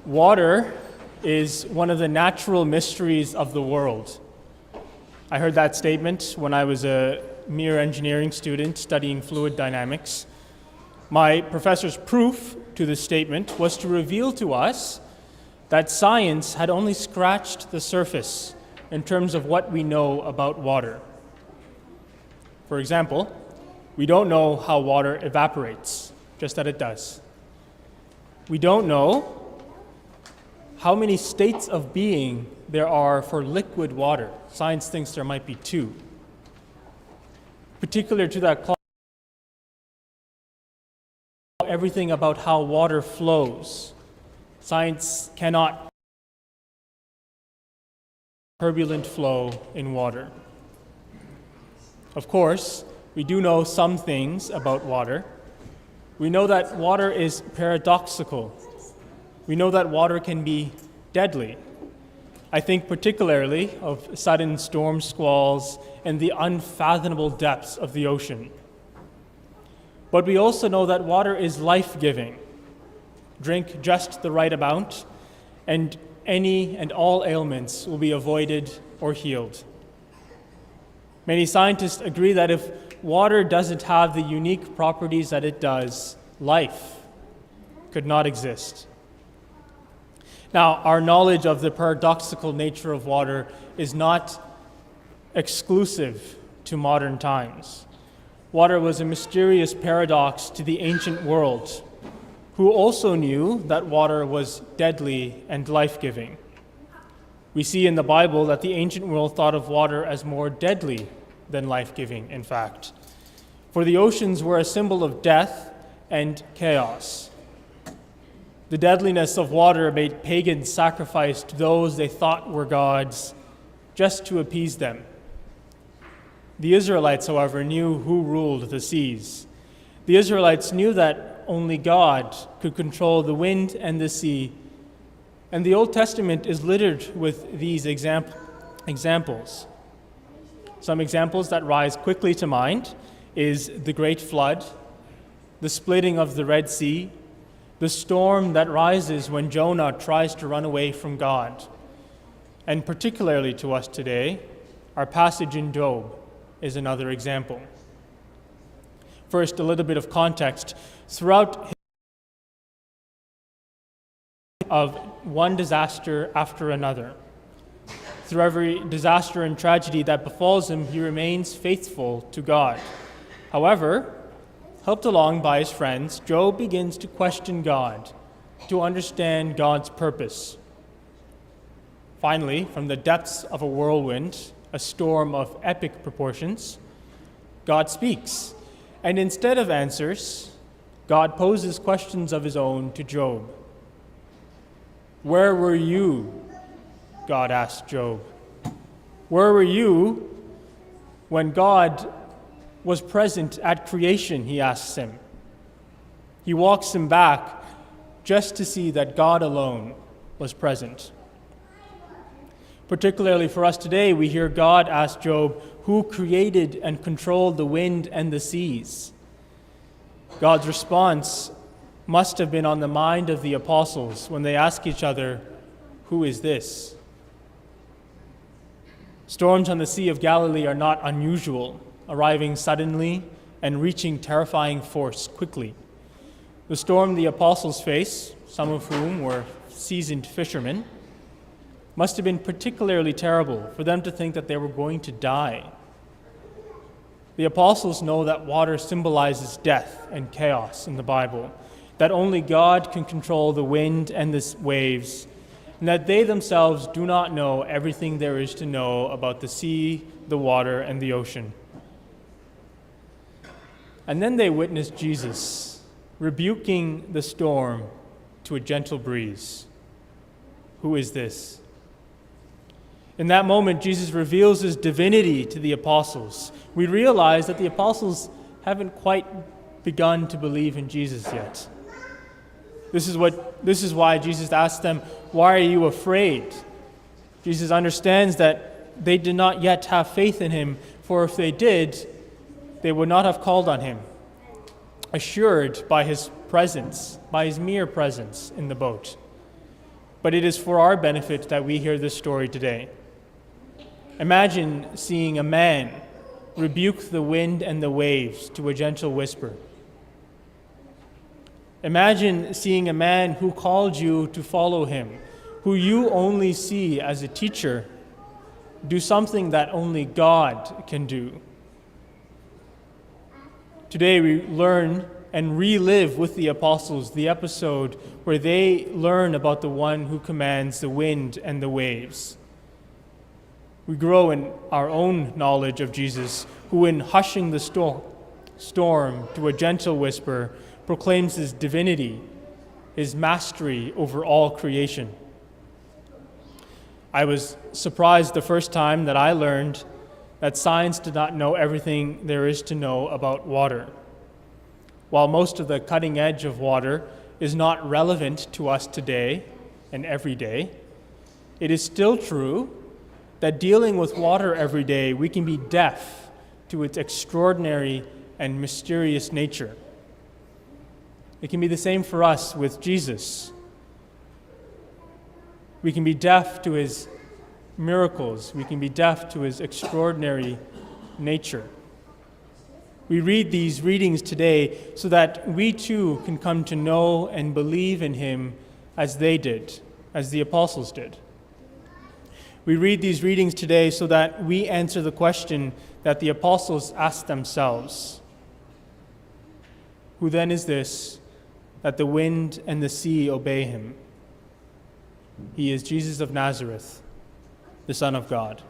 Water is one of the natural mysteries of the world. I heard that statement when I was a mere engineering student studying fluid dynamics. My professor's proof to this statement was to reveal to us that science had only scratched the surface in terms of what we know about water. For example, we don't know how water evaporates, just that it does. We don't know how many states of being there are for liquid water. Science thinks there might be 2. Particular to that clause, everything about how water flows. Science cannot turbulent flow in water. Of course, we do know some things about water. We know that water is paradoxical. We know that water can be deadly. I think particularly of sudden storm squalls and the unfathomable depths of the ocean. But we also know that water is life-giving. Drink just the right amount, and any and all ailments will be avoided or healed. Many scientists agree that if water doesn't have the unique properties that it does, life could not exist. Now, our knowledge of the paradoxical nature of water is not exclusive to modern times. Water was a mysterious paradox to the ancient world, who also knew that water was deadly and life-giving. We see in the Bible that the ancient world thought of water as more deadly than life-giving, in fact. For the oceans were a symbol of death and chaos. The deadliness of water made pagans sacrifice to those they thought were gods just to appease them. The Israelites, however, knew who ruled the seas. The Israelites knew that only God could control the wind and the sea, and the Old Testament is littered with these examples. Some examples that rise quickly to mind is the Great Flood, the splitting of the Red Sea, the storm that rises when Jonah tries to run away from God. And particularly to us today, our passage in Job is another example. First, a little bit of context. Throughout of one disaster after another, through every disaster and tragedy that befalls him, he remains faithful to God. However, helped along by his friends, Job begins to question God, to understand God's purpose. Finally, from the depths of a whirlwind, a storm of epic proportions, God speaks. And instead of answers, God poses questions of his own to Job. "Where were you?" God asked Job. "Where were you when God was present at creation?" he asks him. He walks him back just to see that God alone was present. Particularly for us today, we hear God ask Job, who created and controlled the wind and the seas? God's response must have been on the mind of the apostles when they ask each other, "Who is this?" Storms on the Sea of Galilee are not unusual, arriving suddenly and reaching terrifying force quickly. The storm the apostles face, some of whom were seasoned fishermen, must have been particularly terrible for them to think that they were going to die. The apostles know that water symbolizes death and chaos in the Bible, that only God can control the wind and the waves, and that they themselves do not know everything there is to know about the sea, the water, and the ocean. And then they witness Jesus rebuking the storm to a gentle breeze. Who is this? In that moment, Jesus reveals his divinity to the apostles. We realize that the apostles haven't quite begun to believe in Jesus yet. This is why Jesus asked them, "Why are you afraid?" Jesus understands that they did not yet have faith in him, for if they did, they would not have called on him. Assured by his presence, by his mere presence in the boat. But it is for our benefit that we hear this story today. Imagine seeing a man rebuke the wind and the waves to a gentle whisper. Imagine seeing a man who called you to follow him, who you only see as a teacher, do something that only God can do. Today we learn and relive with the apostles the episode where they learn about the one who commands the wind and the waves. We grow in our own knowledge of Jesus, who in hushing the storm to a gentle whisper proclaims his divinity, his mastery over all creation. I was surprised the first time that I learned that science did not know everything there is to know about water. While most of the cutting edge of water is not relevant to us today and every day, it is still true that dealing with water every day, we can be deaf to its extraordinary and mysterious nature. It can be the same for us with Jesus. We can be deaf to his miracles. We can be deaf to his extraordinary nature. We read these readings today so that we too can come to know and believe in him as they did, as the apostles did. We read these readings today so that we answer the question that the apostles asked themselves. Who then is this that the wind and the sea obey him? He is Jesus of Nazareth, the Son of God.